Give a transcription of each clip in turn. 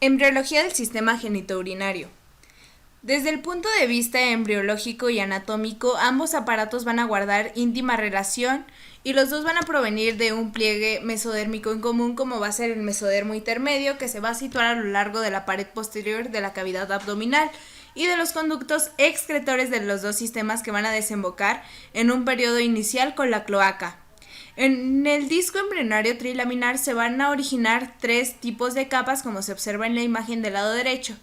Embriología del sistema genitourinario. Desde el punto de vista embriológico y anatómico, ambos aparatos van a guardar íntima relación y los dos van a provenir de un pliegue mesodérmico en común, como va a ser el mesodermo intermedio, que se va a situar a lo largo de la pared posterior de la cavidad abdominal, y de los conductos excretores de los dos sistemas que van a desembocar en un periodo inicial con la cloaca. En el disco embrionario trilaminar se van a originar tres tipos de capas, como se observa en la imagen del lado derecho,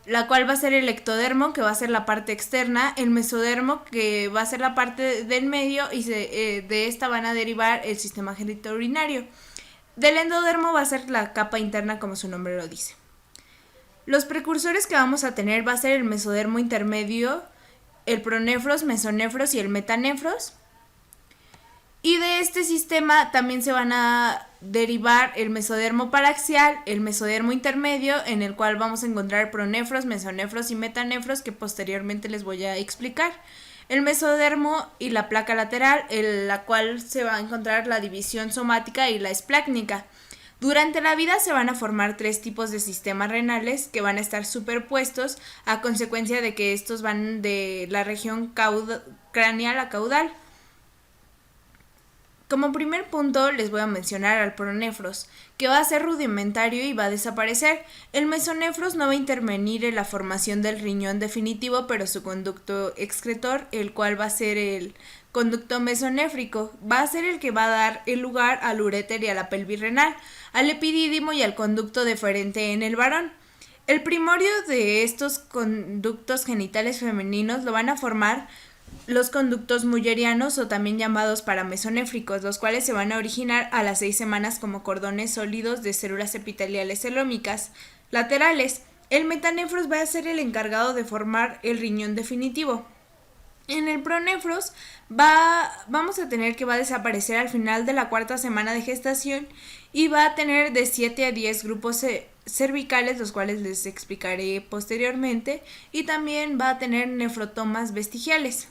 la cual va a ser el ectodermo, que va a ser la parte externa, el mesodermo, que va a ser la parte del medio, y de esta van a derivar el sistema genitourinario. Del endodermo va a ser la capa interna, como su nombre lo dice. Los precursores que vamos a tener va a ser el mesodermo intermedio, el pronefros, mesonefros y el metanefros. Y de este sistema también se van a derivar el mesodermo paraxial, el mesodermo intermedio, en el cual vamos a encontrar pronefros, mesonefros y metanefros, que posteriormente les voy a explicar. El mesodermo y la placa lateral, en la cual se va a encontrar la división somática y la esplácnica. Durante la vida se van a formar tres tipos de sistemas renales que van a estar superpuestos a consecuencia de que estos van de la región craneal a caudal. Como primer punto les voy a mencionar al pronefros, que va a ser rudimentario y va a desaparecer. El mesonefros no va a intervenir en la formación del riñón definitivo, pero su conducto excretor, el cual va a ser el conducto mesonéfrico, va a ser el que va a dar el lugar al uréter y a la pelvis renal, al epidídimo y al conducto deferente en el varón. El primorio de estos conductos genitales femeninos lo van a formar los conductos mullerianos, o también llamados paramesonéfricos, los cuales se van a originar a las 6 semanas como cordones sólidos de células epiteliales celómicas laterales. El metanefros va a ser el encargado de formar el riñón definitivo. En el pronefros vamos a tener que va a desaparecer al final de la 4ª semana de gestación y va a tener de 7 a 10 grupos cervicales, los cuales les explicaré posteriormente, y también va a tener nefrotomas vestigiales.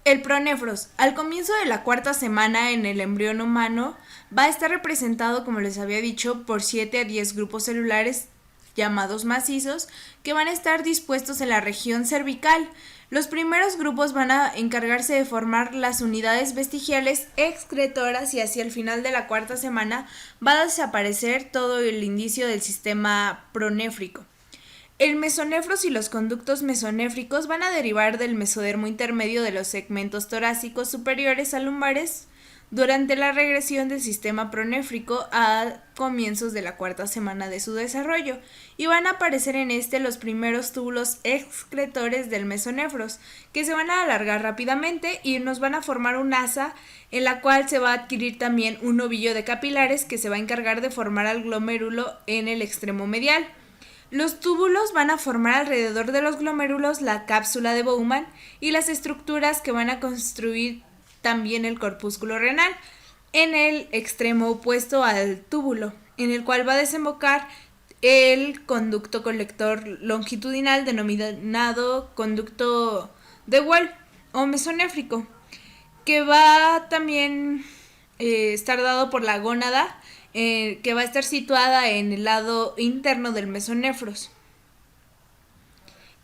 El pronefros, al comienzo de la 4ª semana en el embrión humano, va a estar representado, como les había dicho, por 7 a 10 grupos celulares llamados macizos, que van a estar dispuestos en la región cervical. Los primeros grupos van a encargarse de formar las unidades vestigiales excretoras, y hacia el final de la 4ª semana va a desaparecer todo el indicio del sistema pronéfrico. El mesonefros y los conductos mesonéfricos van a derivar del mesodermo intermedio de los segmentos torácicos superiores a lumbares durante la regresión del sistema pronéfrico a comienzos de la 4ª semana de su desarrollo, y van a aparecer en los primeros túbulos excretores del mesonefros, que se van a alargar rápidamente y nos van a formar un asa en la cual se va a adquirir también un ovillo de capilares que se va a encargar de formar al glomérulo en el extremo medial. Los túbulos van a formar alrededor de los glomérulos la cápsula de Bowman y las estructuras que van a construir también el corpúsculo renal en el extremo opuesto al túbulo, en el cual va a desembocar el conducto colector longitudinal denominado conducto de Wall o mesonéfrico, que va también estar dado por la gónada, que va a estar situada en el lado interno del mesonefros.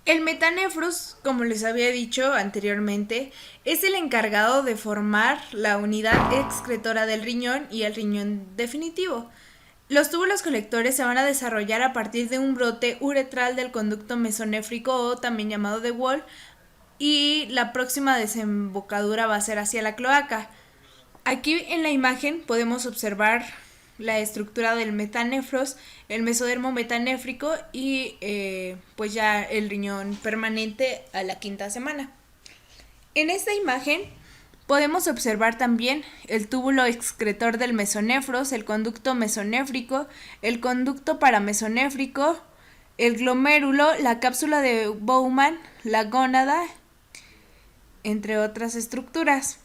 El metanefros, como les había dicho anteriormente, es el encargado de formar la unidad excretora del riñón y el riñón definitivo. Los túbulos colectores se van a desarrollar a partir de un brote uretral del conducto mesonéfrico, o también llamado de Wall, y la próxima desembocadura va a ser hacia la cloaca. Aquí en la imagen podemos observar la estructura del metanefros, el mesodermo metanéfrico y pues ya el riñón permanente a la 5ª semana. En esta imagen podemos observar también el túbulo excretor del mesonefros, el conducto mesonéfrico, el conducto paramesonéfrico, el glomérulo, la cápsula de Bowman, la gónada, entre otras estructuras.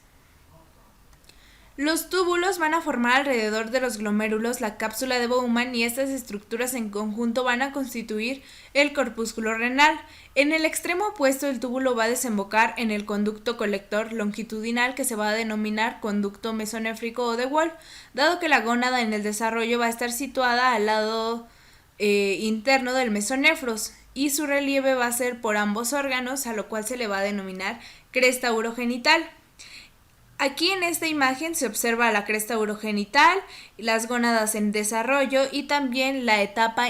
Los túbulos van a formar alrededor de los glomérulos la cápsula de Bowman y estas estructuras en conjunto van a constituir el corpúsculo renal. En el extremo opuesto el túbulo va a desembocar en el conducto colector longitudinal que se va a denominar conducto mesonéfrico o de Wolff, dado que la gónada en el desarrollo va a estar situada al lado interno del mesonefros y su relieve va a ser por ambos órganos, a lo cual se le va a denominar cresta urogenital. Aquí en esta imagen se observa la cresta urogenital, las gónadas en desarrollo y también la etapa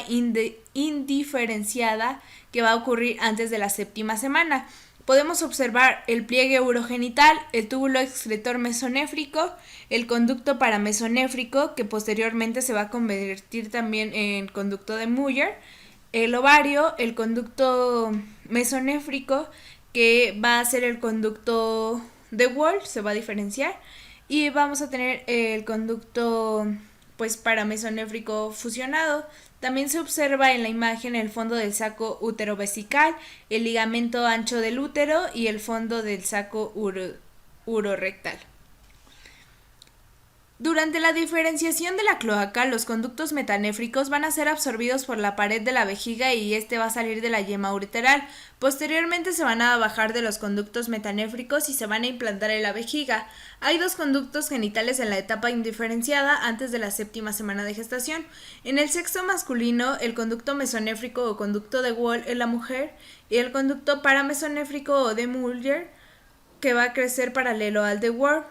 indiferenciada que va a ocurrir antes de la séptima semana. Podemos observar el pliegue urogenital, el túbulo excretor mesonéfrico, el conducto paramesonéfrico que posteriormente se va a convertir también en conducto de Muller, el ovario, el conducto mesonéfrico que va a ser el conducto de Wolff, se va a diferenciar, y vamos a tener el conducto paramesonéfrico fusionado. También se observa en la imagen el fondo del saco uterovesical, el ligamento ancho del útero y el fondo del saco urorectal. Durante la diferenciación de la cloaca, los conductos metanéfricos van a ser absorbidos por la pared de la vejiga y este va a salir de la yema ureteral. Posteriormente se van a bajar de los conductos metanéfricos y se van a implantar en la vejiga. Hay dos conductos genitales en la etapa indiferenciada antes de la séptima semana de gestación. En el sexo masculino, el conducto mesonéfrico o conducto de Wolff en la mujer y el conducto paramesonéfrico o de Muller que va a crecer paralelo al de Wolff.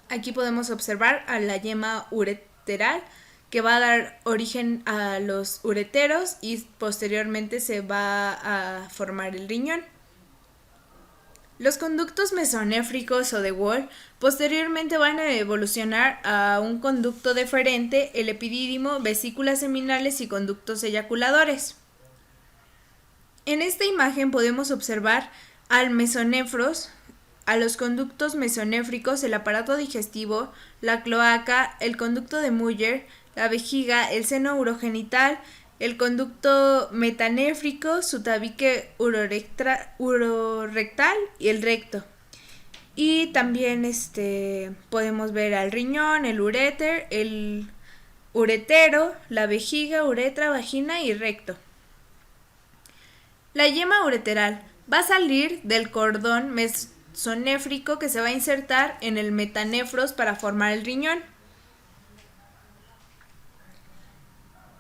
Aquí podemos observar a la yema ureteral que va a dar origen a los ureteros y posteriormente se va a formar el riñón. Los conductos mesonéfricos o de Wolff posteriormente van a evolucionar a un conducto deferente, el epidídimo, vesículas seminales y conductos eyaculadores. En esta imagen podemos observar al mesonefros, a los conductos mesonéfricos, el aparato digestivo, la cloaca, el conducto de Muller, la vejiga, el seno urogenital, el conducto metanéfrico, su tabique urorectal y el recto. Y también podemos ver al riñón, el uréter, el uretero, la vejiga, uretra, vagina y recto. La yema ureteral va a salir del cordón mesonéfrico que se va a insertar en el metanéfros para formar el riñón.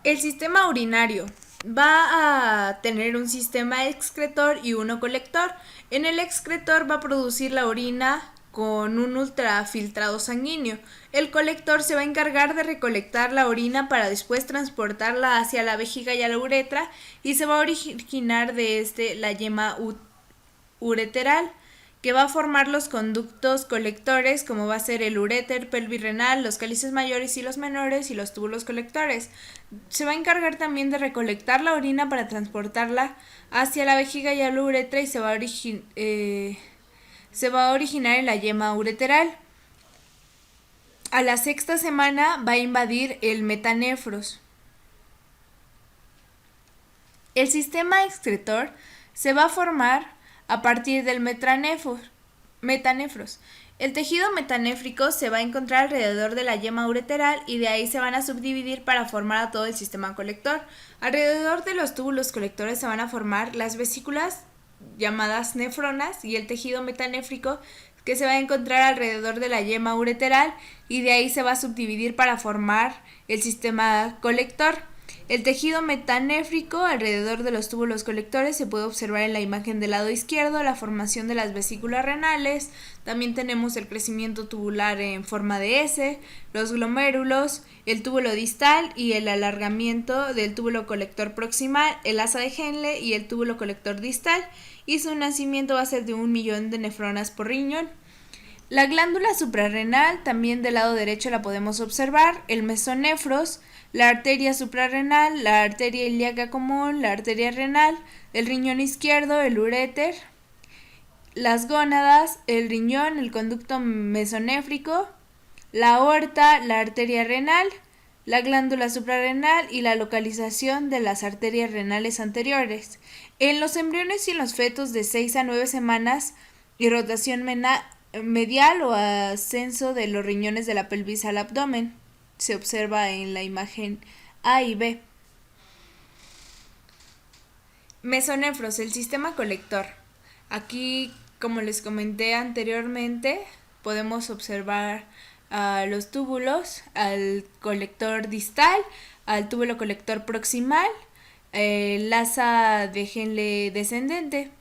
El sistema urinario va a tener un sistema excretor y uno colector. En el excretor va a producir la orina con un ultrafiltrado sanguíneo. El colector se va a encargar de recolectar la orina para después transportarla hacia la vejiga y a la uretra y se va a originar de la yema ureteral, que va a formar los conductos colectores, como va a ser el uréter pelvirrenal, los cálices mayores y los menores y los túbulos colectores. Se va a encargar también de recolectar la orina para transportarla hacia la vejiga y a la uretra y se va a originar en la yema ureteral. A la sexta semana va a invadir el metanéfros. El sistema excretor se va a formar a partir del metanéfros. El tejido metanéfrico se va a encontrar alrededor de la yema ureteral y de ahí se van a subdividir para formar a todo el sistema colector. Alrededor de los túbulos colectores se van a formar las vesículas llamadas nefronas y el tejido metanéfrico que se va a encontrar alrededor de la yema ureteral y de ahí se va a subdividir para formar el sistema colector. El tejido metanéfrico alrededor de los túbulos colectores se puede observar en la imagen del lado izquierdo, la formación de las vesículas renales, también tenemos el crecimiento tubular en forma de S, los glomérulos, el túbulo distal y el alargamiento del túbulo colector proximal, el asa de Henle y el túbulo colector distal, y su nacimiento va a ser de 1 millón de nefronas por riñón. La glándula suprarrenal, también del lado derecho la podemos observar, el mesonefros, la arteria suprarrenal, la arteria ilíaca común, la arteria renal, el riñón izquierdo, el uréter, las gónadas, el riñón, el conducto mesonéfrico, la aorta, la arteria renal, la glándula suprarrenal y la localización de las arterias renales anteriores. En los embriones y en los fetos de 6 a 9 semanas y rotación medial o ascenso de los riñones de la pelvis al abdomen. Se observa en la imagen A y B. Mesonefros, el sistema colector. Aquí, como les comenté anteriormente, podemos observar a los túbulos, al colector distal, al túbulo colector proximal, el asa de Henle descendente.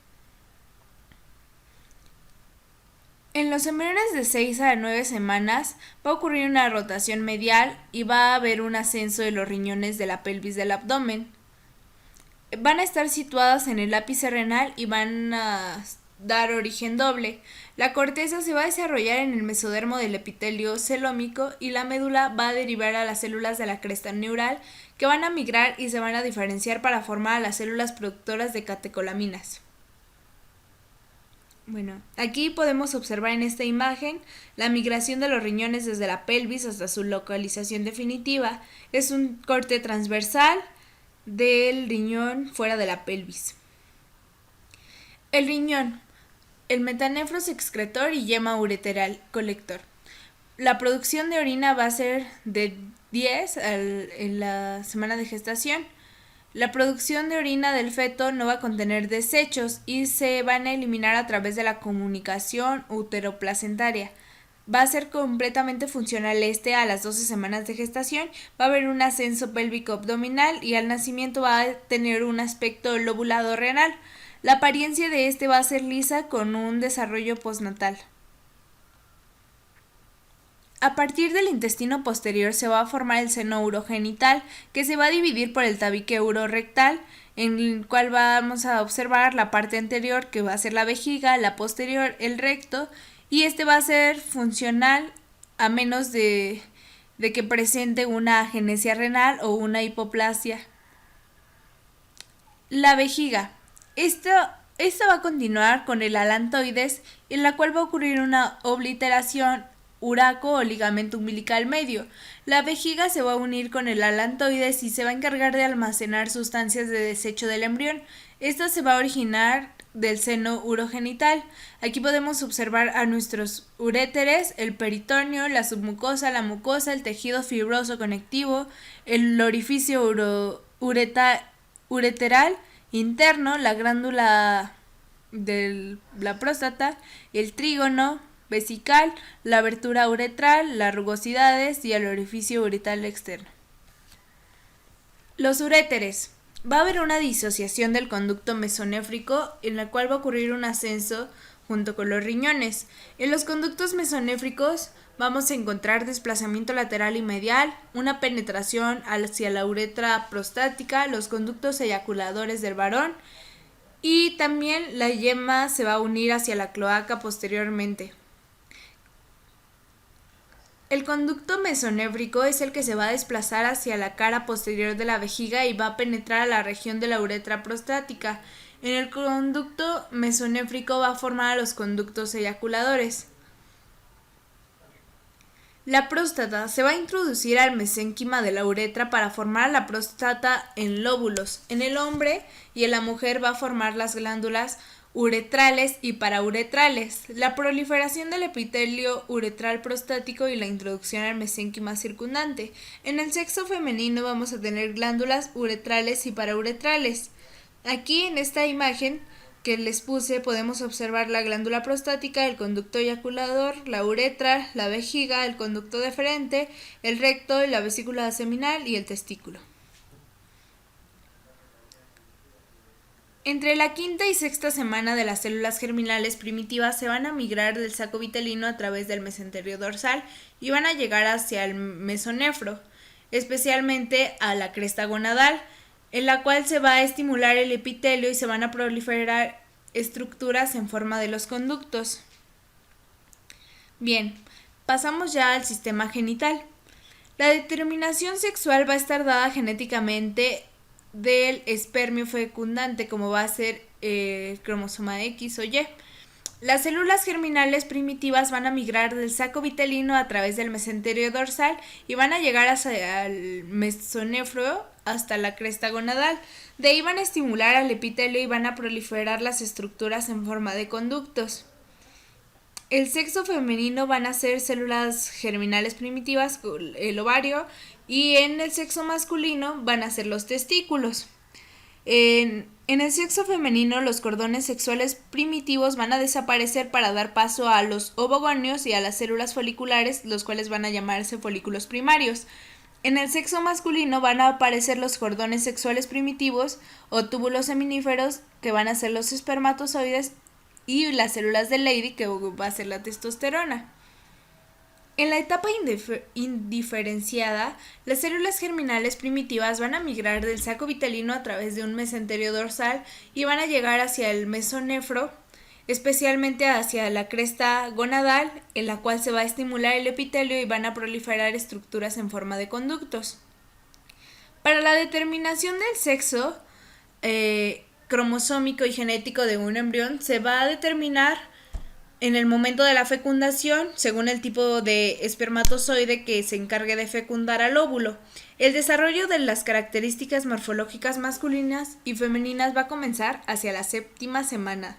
En los embriones de 6 a 9 semanas va a ocurrir una rotación medial y va a haber un ascenso de los riñones de la pelvis del abdomen. Van a estar situadas en el ápice renal y van a dar origen doble. La corteza se va a desarrollar en el mesodermo del epitelio celómico y la médula va a derivar a las células de la cresta neural que van a migrar y se van a diferenciar para formar a las células productoras de catecolaminas. Bueno, aquí podemos observar en esta imagen la migración de los riñones desde la pelvis hasta su localización definitiva. Es un corte transversal del riñón fuera de la pelvis. El riñón, el metanefros excretor y yema ureteral colector. La producción de orina va a ser de 10 en la semana de gestación. La producción de orina del feto no va a contener desechos y se van a eliminar a través de la comunicación uteroplacentaria. Va a ser completamente funcional a las 12 semanas de gestación, va a haber un ascenso pélvico abdominal y al nacimiento va a tener un aspecto lobulado renal. La apariencia de va a ser lisa con un desarrollo postnatal. A partir del intestino posterior se va a formar el seno urogenital, que se va a dividir por el tabique urorectal, en el cual vamos a observar la parte anterior, que va a ser la vejiga, la posterior, el recto, y va a ser funcional a menos de que presente una agenesia renal o una hipoplasia. La vejiga. Esta va a continuar con el alantoides, en la cual va a ocurrir una obliteración uraco o ligamento umbilical medio. La vejiga se va a unir con el alantoides y se va a encargar de almacenar sustancias de desecho del embrión. Esta se va a originar del seno urogenital. Aquí podemos observar a nuestros uréteres, el peritoneo, la submucosa, la mucosa, el tejido fibroso conectivo, el orificio ureteral interno, la glándula de la próstata, el trígono vesical, la abertura uretral, las rugosidades y el orificio uretral externo. Los uréteres. Va a haber una disociación del conducto mesonéfrico en la cual va a ocurrir un ascenso junto con los riñones. En los conductos mesonéfricos vamos a encontrar desplazamiento lateral y medial, una penetración hacia la uretra prostática, los conductos eyaculadores del varón y también la yema se va a unir hacia la cloaca posteriormente. El conducto mesonéfrico es el que se va a desplazar hacia la cara posterior de la vejiga y va a penetrar a la región de la uretra prostática. En el conducto mesonéfrico va a formar a los conductos eyaculadores. La próstata se va a introducir al mesénquima de la uretra para formar la próstata en lóbulos. En el hombre y en la mujer va a formar las glándulas uretrales y parauretrales, la proliferación del epitelio uretral prostático y la introducción al mesénquima circundante. En el sexo femenino vamos a tener glándulas uretrales y parauretrales. Aquí en esta imagen que les puse podemos observar la glándula prostática, el conducto eyaculador, la uretra, la vejiga, el conducto deferente, el recto, la vesícula seminal y el testículo. Entre la quinta y sexta semana de las células germinales primitivas se van a migrar del saco vitelino a través del mesenterio dorsal y van a llegar hacia el mesonefro, especialmente a la cresta gonadal, en la cual se va a estimular el epitelio y se van a proliferar estructuras en forma de los conductos. Bien, pasamos ya al sistema genital. La determinación sexual va a estar dada genéticamente del espermio fecundante, como va a ser el cromosoma X o Y. Las células germinales primitivas van a migrar del saco vitelino a través del mesenterio dorsal y van a llegar hacia el mesonefro hasta la cresta gonadal. De ahí van a estimular al epitelio y van a proliferar las estructuras en forma de conductos. El sexo femenino van a ser células germinales primitivas, el ovario, y en el sexo masculino van a ser los testículos. En el sexo femenino, los cordones sexuales primitivos van a desaparecer para dar paso a los ovogonios y a las células foliculares, los cuales van a llamarse folículos primarios. En el sexo masculino van a aparecer los cordones sexuales primitivos o túbulos seminíferos, que van a ser los espermatozoides, y las células de Leydig, que va a ser la testosterona. En la etapa indiferenciada, las células germinales primitivas van a migrar del saco vitelino a través de un mesenterio dorsal y van a llegar hacia el mesonefro, especialmente hacia la cresta gonadal, en la cual se va a estimular el epitelio y van a proliferar estructuras en forma de conductos. Para la determinación del sexo cromosómico y genético de un embrión, se va a determinar en el momento de la fecundación, según el tipo de espermatozoide que se encargue de fecundar al óvulo. El desarrollo de las características morfológicas masculinas y femeninas va a comenzar hacia la 7ª semana.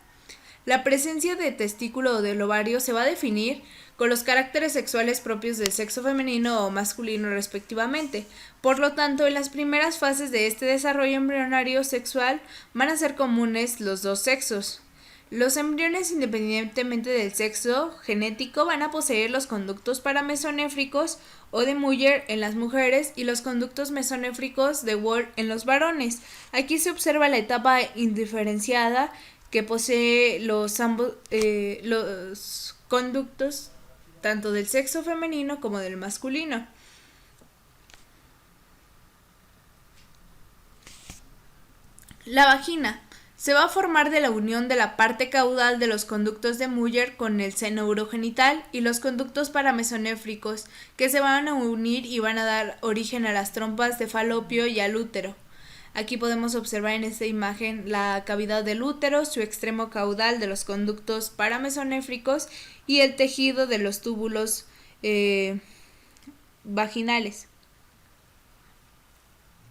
La presencia de testículo o del ovario se va a definir con los caracteres sexuales propios del sexo femenino o masculino respectivamente. Por lo tanto, en las primeras fases de este desarrollo embrionario sexual van a ser comunes los dos sexos. Los embriones, independientemente del sexo genético, van a poseer los conductos paramesonéfricos o de Muller en las mujeres y los conductos mesonéfricos de Wohl en los varones. Aquí se observa la etapa indiferenciada, que posee los conductos tanto del sexo femenino como del masculino. La vagina se va a formar de la unión de la parte caudal de los conductos de Muller con el seno urogenital y los conductos paramesonéfricos, que se van a unir y van a dar origen a las trompas de falopio y al útero. Aquí podemos observar en esta imagen la cavidad del útero, su extremo caudal de los conductos paramesonéfricos y el tejido de los túbulos vaginales.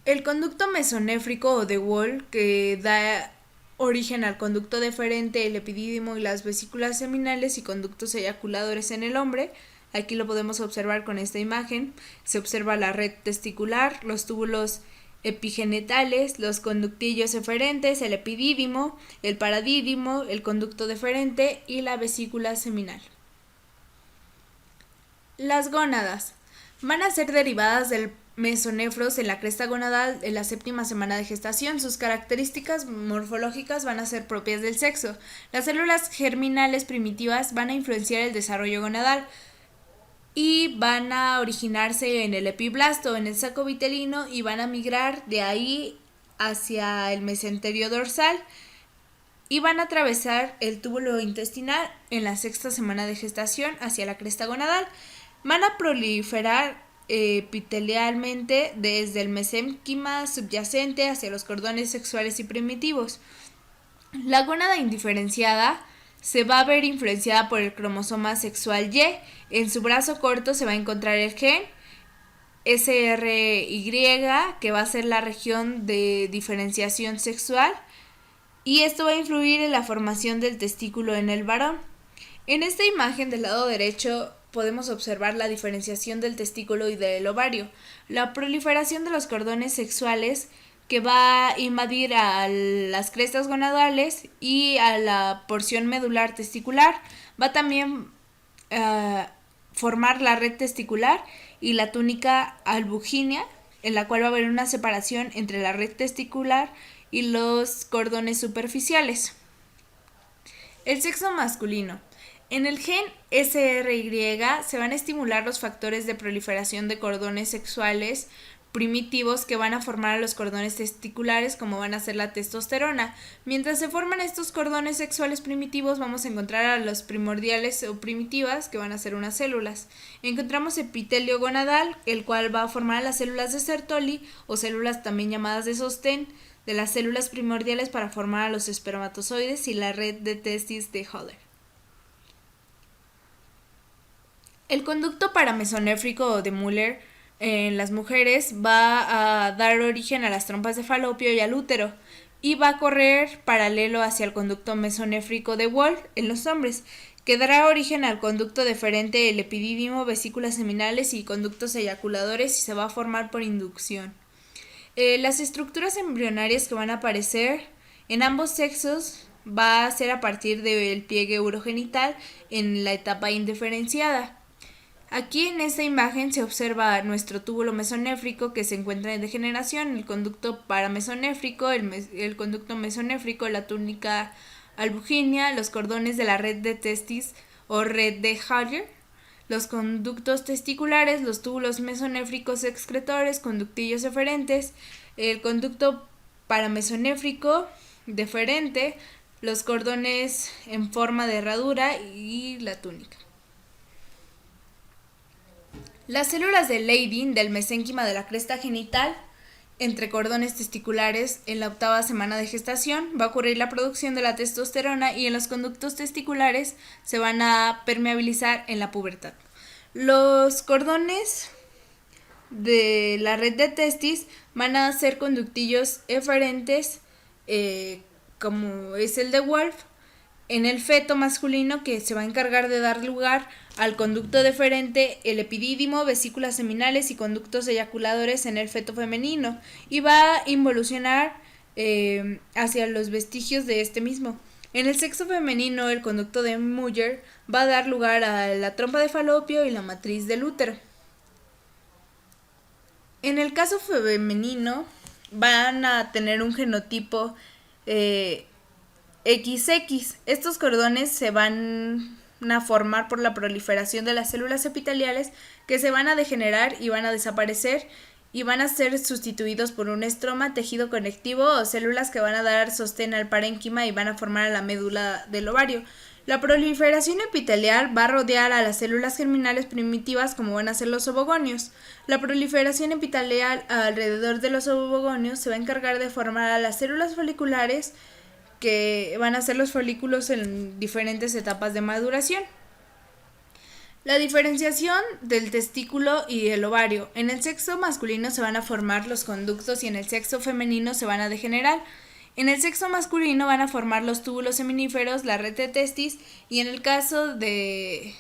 El conducto mesonéfrico o de Wohl, que da origen al conducto deferente, el epidídimo y las vesículas seminales y conductos eyaculadores en el hombre. Aquí lo podemos observar con esta imagen. Se observa la red testicular, los túbulos epigenetales, los conductillos eferentes, el epidídimo, el paradídimo, el conducto deferente y la vesícula seminal. Las gónadas van a ser derivadas del mesonefros en la cresta gonadal en la 7ª semana de gestación. Sus características morfológicas van a ser propias del sexo. Las células germinales primitivas van a influenciar el desarrollo gonadal y van a originarse en el epiblasto, en el saco vitelino, y van a migrar de ahí hacia el mesenterio dorsal y van a atravesar el túbulo intestinal en la 6ª semana de gestación hacia la cresta gonadal. Van a proliferar epitelialmente desde el mesénquima subyacente hacia los cordones sexuales y primitivos. La gónada indiferenciada se va a ver influenciada por el cromosoma sexual Y. En su brazo corto se va a encontrar el gen SRY, que va a ser la región de diferenciación sexual, y esto va a influir en la formación del testículo en el varón. En esta imagen del lado derecho podemos observar la diferenciación del testículo y del ovario. La proliferación de los cordones sexuales, que va a invadir a las crestas gonadales y a la porción medular testicular. Va también a formar la red testicular y la túnica albugínea, en la cual va a haber una separación entre la red testicular y los cordones superficiales. El sexo masculino. En el gen SRY se van a estimular los factores de proliferación de cordones sexuales primitivos que van a formar a los cordones testiculares, como van a ser la testosterona. Mientras se forman estos cordones sexuales primitivos, vamos a encontrar a los primordiales o primitivas, que van a ser unas células. Encontramos epitelio gonadal, el cual va a formar a las células de Sertoli, o células también llamadas de sostén, de las células primordiales para formar a los espermatozoides, y la red de testis de Höller. El conducto paramesonéfrico o de Muller en las mujeres va a dar origen a las trompas de falopio y al útero, y va a correr paralelo hacia el conducto mesonéfrico de Wohl en los hombres, que dará origen al conducto deferente, el epidídimo, vesículas seminales y conductos eyaculadores, y se va a formar por inducción. Las estructuras embrionarias que van a aparecer en ambos sexos va a ser a partir del pliegue urogenital en la etapa indiferenciada. Aquí en esta imagen se observa nuestro túbulo mesonéfrico que se encuentra en degeneración, el conducto paramesonéfrico, el conducto mesonéfrico, la túnica albuginea, los cordones de la red de testis o red de Haller, los conductos testiculares, los túbulos mesonéfricos excretores, conductillos eferentes, el conducto paramesonéfrico deferente, los cordones en forma de herradura y la túnica. Las células de Leydig del mesénquima de la cresta genital, entre cordones testiculares, en la 8ª semana de gestación va a ocurrir la producción de la testosterona y en los conductos testiculares se van a permeabilizar en la pubertad. Los cordones de la red de testis van a ser conductillos eferentes, como es el de Wolf, en el feto masculino, que se va a encargar de dar lugar al conducto deferente, el epidídimo, vesículas seminales y conductos eyaculadores en el feto femenino, y va a involucionar hacia los vestigios de este mismo. En el sexo femenino, el conducto de Muller va a dar lugar a la trompa de Falopio y la matriz del útero. En el caso femenino, van a tener un genotipo XX. Estos cordones se van a formar por la proliferación de las células epiteliales que se van a degenerar y van a desaparecer y van a ser sustituidos por un estroma, tejido conectivo o células que van a dar sostén al parénquima y van a formar a la médula del ovario. La proliferación epitelial va a rodear a las células germinales primitivas, como van a ser los ovogonios. La proliferación epitelial alrededor de los ovogonios se va a encargar de formar a las células foliculares, que van a ser los folículos en diferentes etapas de maduración. La diferenciación del testículo y el ovario. En el sexo masculino se van a formar los conductos y en el sexo femenino se van a degenerar. En el sexo masculino van a formar los túbulos seminíferos, la red de testis, y en el caso del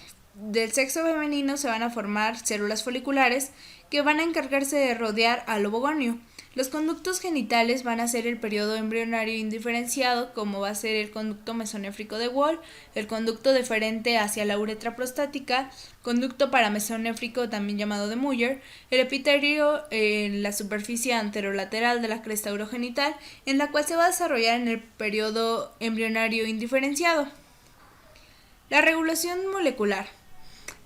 sexo femenino se van a formar células foliculares que van a encargarse de rodear al ovogonio. Los conductos genitales van a ser el periodo embrionario indiferenciado, como va a ser el conducto mesonéfrico de Wall, el conducto deferente hacia la uretra prostática, conducto paramesonéfrico también llamado de Muller, el epitelio en la superficie anterolateral de la cresta urogenital, en la cual se va a desarrollar en el periodo embrionario indiferenciado. La regulación molecular.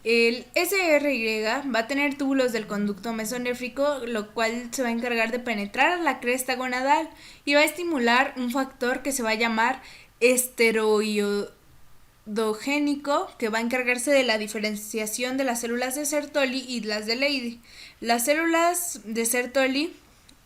El SRY va a tener túbulos del conducto mesonéfrico, lo cual se va a encargar de penetrar a la cresta gonadal y va a estimular un factor que se va a llamar esteroidogénico, que va a encargarse de la diferenciación de las células de Sertoli y las de Leydig. Las células de Sertoli,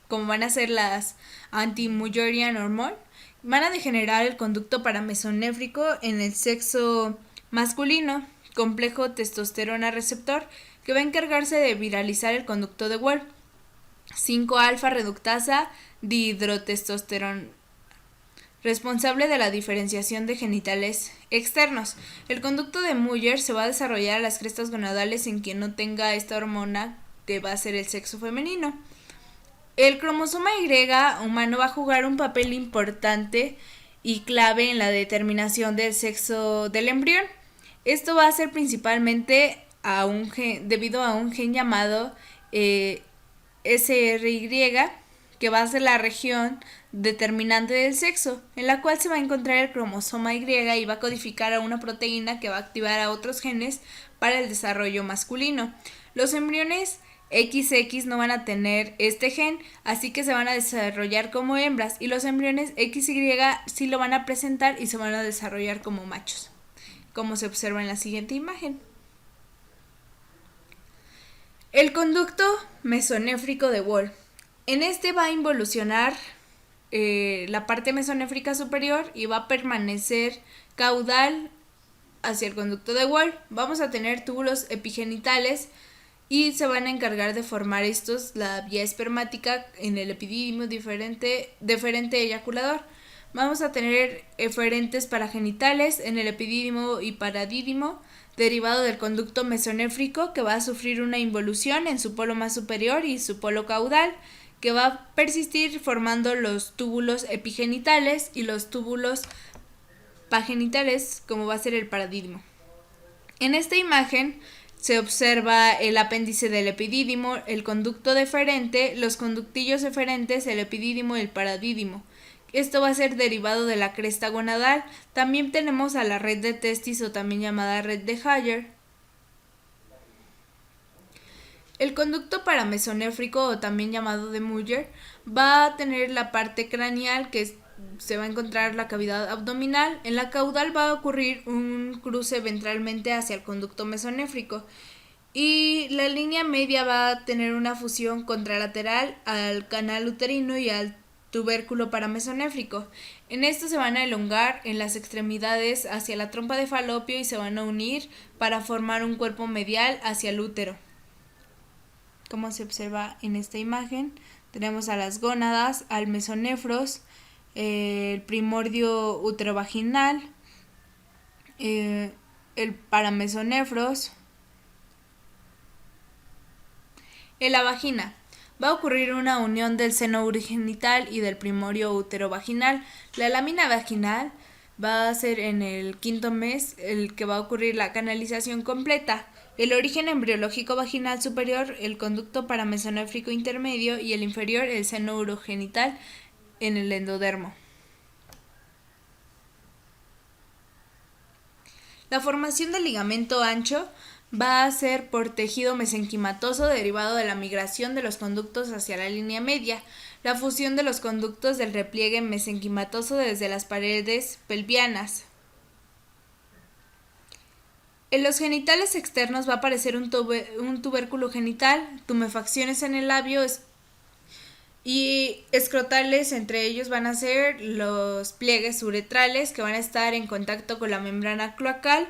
como van a ser las anti-Mullerian hormone, van a degenerar el conducto paramesonéfrico en el sexo masculino, complejo testosterona receptor, que va a encargarse de viralizar el conducto de Wolf, 5-alfa reductasa dihidrotestosterona, responsable de la diferenciación de genitales externos. El conducto de Muller se va a desarrollar a las crestas gonadales en quien no tenga esta hormona, que va a ser el sexo femenino. El cromosoma Y humano va a jugar un papel importante y clave en la determinación del sexo del embrión. Esto va a ser principalmente debido a un gen llamado SRY, que va a ser la región determinante del sexo, en la cual se va a encontrar el cromosoma Y y va a codificar a una proteína que va a activar a otros genes para el desarrollo masculino. Los embriones XX no van a tener este gen, así que se van a desarrollar como hembras, y los embriones XY sí lo van a presentar y se van a desarrollar como machos, como se observa en la siguiente imagen. El conducto mesonéfrico de Wolf. En este va a involucionar la parte mesonéfrica superior y va a permanecer caudal hacia el conducto de Wolf. Vamos a tener túbulos epigenitales y se van a encargar de formar estos la vía espermática en el epidídimo deferente eyaculador. Vamos a tener eferentes paragenitales en el epidídimo y paradídimo, derivado del conducto mesonéfrico, que va a sufrir una involución en su polo más superior y su polo caudal, que va a persistir formando los túbulos epigenitales y los túbulos pagenitales, como va a ser el paradídimo. En esta imagen se observa el apéndice del epidídimo, el conducto deferente, los conductillos eferentes, el epidídimo y el paradídimo. Esto va a ser derivado de la cresta gonadal. También tenemos a la red de Testis, o también llamada red de Hayer. El conducto paramesonéfrico, o también llamado de Muller, va a tener la parte craneal, que se va a encontrar la cavidad abdominal. En la caudal va a ocurrir un cruce ventralmente hacia el conducto mesonéfrico. Y la línea media va a tener una fusión contralateral al canal uterino y al tubérculo paramesonéfrico. En esto se van a elongar en las extremidades hacia la trompa de Falopio y se van a unir para formar un cuerpo medial hacia el útero. Como se observa en esta imagen, tenemos a las gónadas, al mesonefros, el primordio uterovaginal, el paramesonefros. En la vagina va a ocurrir una unión del seno urogenital y del primorio uterovaginal. La lámina vaginal va a ser en el 5º mes el que va a ocurrir la canalización completa. El origen embriológico vaginal superior, el conducto paramesonéfrico intermedio, y el inferior, el seno urogenital en el endodermo. La formación del ligamento ancho va a ser por tejido mesenquimatoso derivado de la migración de los conductos hacia la línea media, la fusión de los conductos del repliegue mesenquimatoso desde las paredes pelvianas. En los genitales externos va a aparecer un tubérculo genital, tumefacciones en el labio y escrotales. Entre ellos van a ser los pliegues uretrales, que van a estar en contacto con la membrana cloacal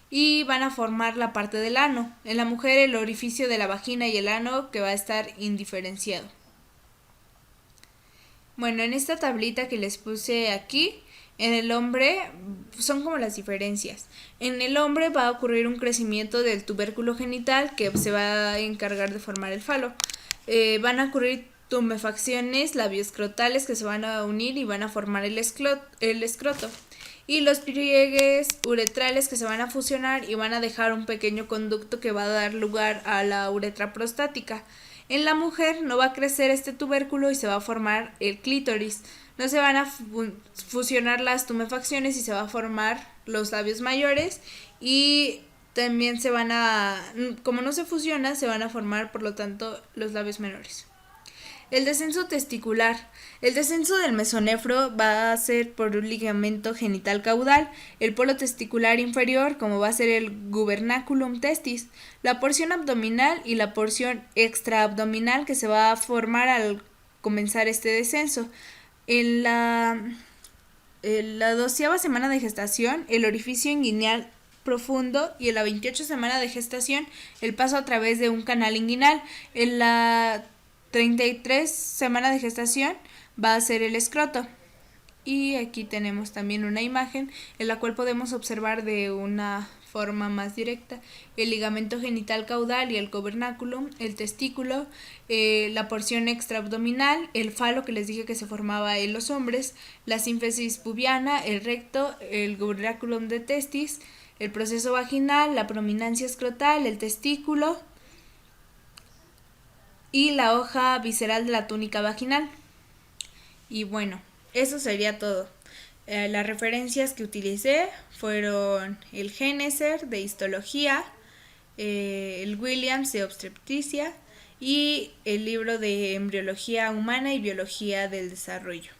y van a formar la parte del ano. En la mujer, el orificio de la vagina y el ano, que va a estar indiferenciado. Bueno, en esta tablita que les puse aquí, en el hombre son como las diferencias. En el hombre va a ocurrir un crecimiento del tubérculo genital, que se va a encargar de formar el falo. Van a ocurrir tumefacciones labioescrotales que se van a unir y van a formar el escroto. Y los pliegues uretrales que se van a fusionar y van a dejar un pequeño conducto que va a dar lugar a la uretra prostática. En la mujer no va a crecer este tubérculo y se va a formar el clítoris. No se van a fusionar las tumefacciones y se va a formar los labios mayores, y también como no se fusiona, se van a formar, por lo tanto, los labios menores. El descenso testicular. El descenso del mesonefro va a ser por un ligamento genital caudal, el polo testicular inferior, como va a ser el gubernaculum testis, la porción abdominal y la porción extraabdominal, que se va a formar al comenzar este descenso. En la 12ª semana de gestación, el orificio inguinal profundo, y en la 28ª semana de gestación, el paso a través de un canal inguinal. En la 33 semana de gestación va a ser el escroto. Y aquí tenemos también una imagen en la cual podemos observar de una forma más directa el ligamento genital caudal y el gubernaculum, el testículo, la porción extraabdominal, el falo que les dije que se formaba en los hombres, la sínfisis pubiana, el recto, el gubernaculum de testis, el proceso vaginal, la prominancia escrotal, el testículo y la hoja visceral de la túnica vaginal. Y bueno, eso sería todo. Las referencias que utilicé fueron el Geneser de histología, el Williams de obstetricia y el libro de embriología humana y biología del desarrollo.